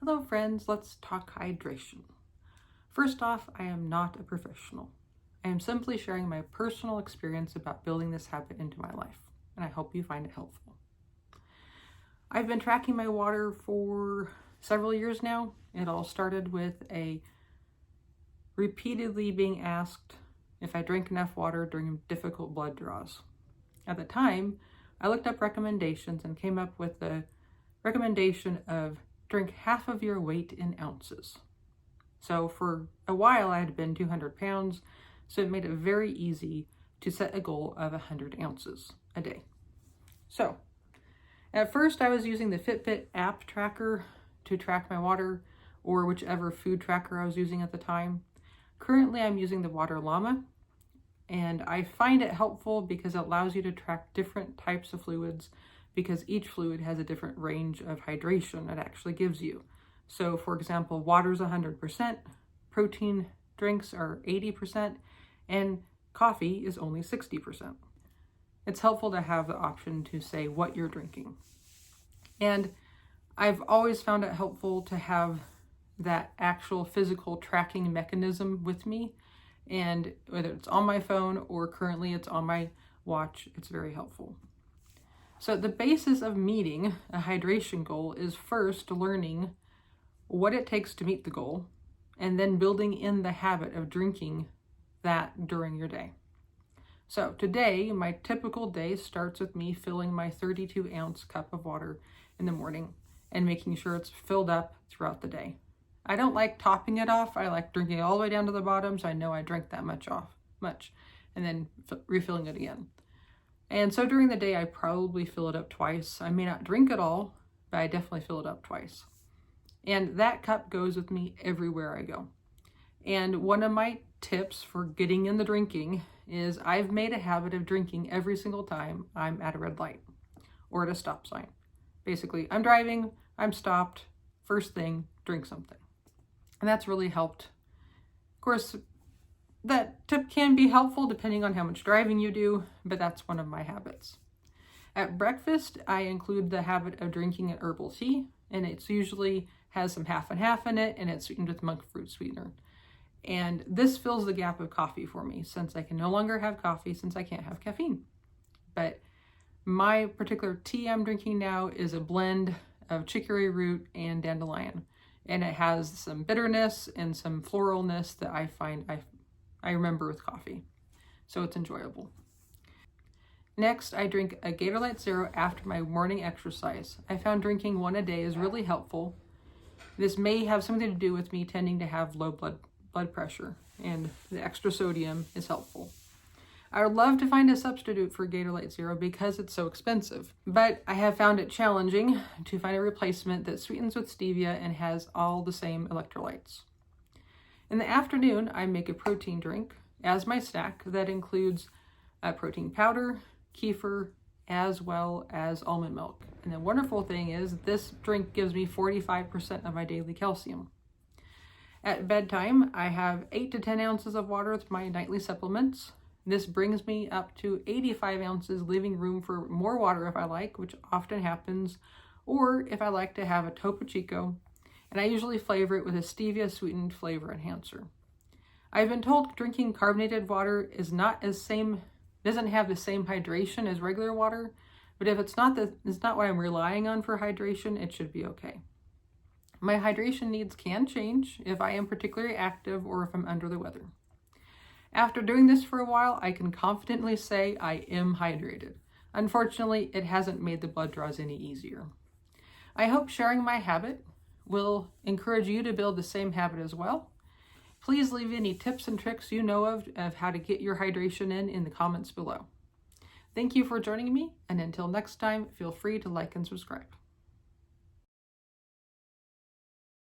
Hello friends, let's talk hydration. First off, I am not a professional. I am simply sharing my personal experience about building this habit into my life, and I hope you find it helpful. I've been tracking my water for several years now. It all started with repeatedly being asked if I drank enough water during difficult blood draws. At the time, I looked up recommendations and came up with the recommendation of drink half of your weight in ounces. So for a while I had been 200 pounds, so it made it very easy to set a goal of 100 ounces a day. So at first I was using the Fitbit app tracker to track my water, or whichever food tracker I was using at the time. Currently I'm using the Water Llama, and I find it helpful because it allows you to track different types of fluids, because each fluid has a different range of hydration it actually gives you. So for example, water is 100%, protein drinks are 80%, and coffee is only 60%. It's helpful to have the option to say what you're drinking. And I've always found it helpful to have that actual physical tracking mechanism with me, and whether it's on my phone or currently it's on my watch, it's very helpful. So the basis of meeting a hydration goal is first learning what it takes to meet the goal, and then building in the habit of drinking that during your day. So today, my typical day starts with me filling my 32-ounce cup of water in the morning and making sure it's filled up throughout the day. I don't like topping it off. I like drinking it all the way down to the bottom, so I know I drank that much, and then refilling it again. And so during the day, I probably fill it up twice. I may not drink it all, but I definitely fill it up twice. And that cup goes with me everywhere I go. And one of my tips for getting in the drinking is I've made a habit of drinking every single time I'm at a red light or at a stop sign. Basically, I'm driving, I'm stopped, first thing, drink something. And that's really helped. Of course, that tip can be helpful depending on how much driving you do, but that's one of my habits. At breakfast, I include the habit of drinking an herbal tea, and it usually has some half and half in it, and it's sweetened with monk fruit sweetener. And this fills the gap of coffee for me, since I can no longer have coffee since I can't have caffeine. But my particular tea I'm drinking now is a blend of chicory root and dandelion, and it has some bitterness and some floralness that I find I remember with coffee, so it's enjoyable. Next, I drink a Gatorade Zero after my morning exercise. I found drinking one a day is really helpful. This may have something to do with me tending to have low blood pressure, and the extra sodium is helpful. I would love to find a substitute for Gatorade Zero because it's so expensive, but I have found it challenging to find a replacement that sweetens with stevia and has all the same electrolytes. In the afternoon, I make a protein drink as my snack that includes protein powder, kefir, as well as almond milk. And the wonderful thing is this drink gives me 45% of my daily calcium. At bedtime, I have 8 to 10 ounces of water with my nightly supplements. This brings me up to 85 ounces, leaving room for more water if I like, which often happens, or if I like to have a Topo Chico, and I usually flavor it with a stevia sweetened flavor enhancer. I've been told drinking carbonated water doesn't have the same hydration as regular water, but if it's not what I'm relying on for hydration, it should be okay. My hydration needs can change if I am particularly active or if I'm under the weather. After doing this for a while, I can confidently say I am hydrated. Unfortunately, it hasn't made the blood draws any easier. I hope sharing my habit will encourage you to build the same habit as well. Please leave any tips and tricks you know of how to get your hydration in the comments below. Thank you for joining me, and until next time, feel free to like and subscribe.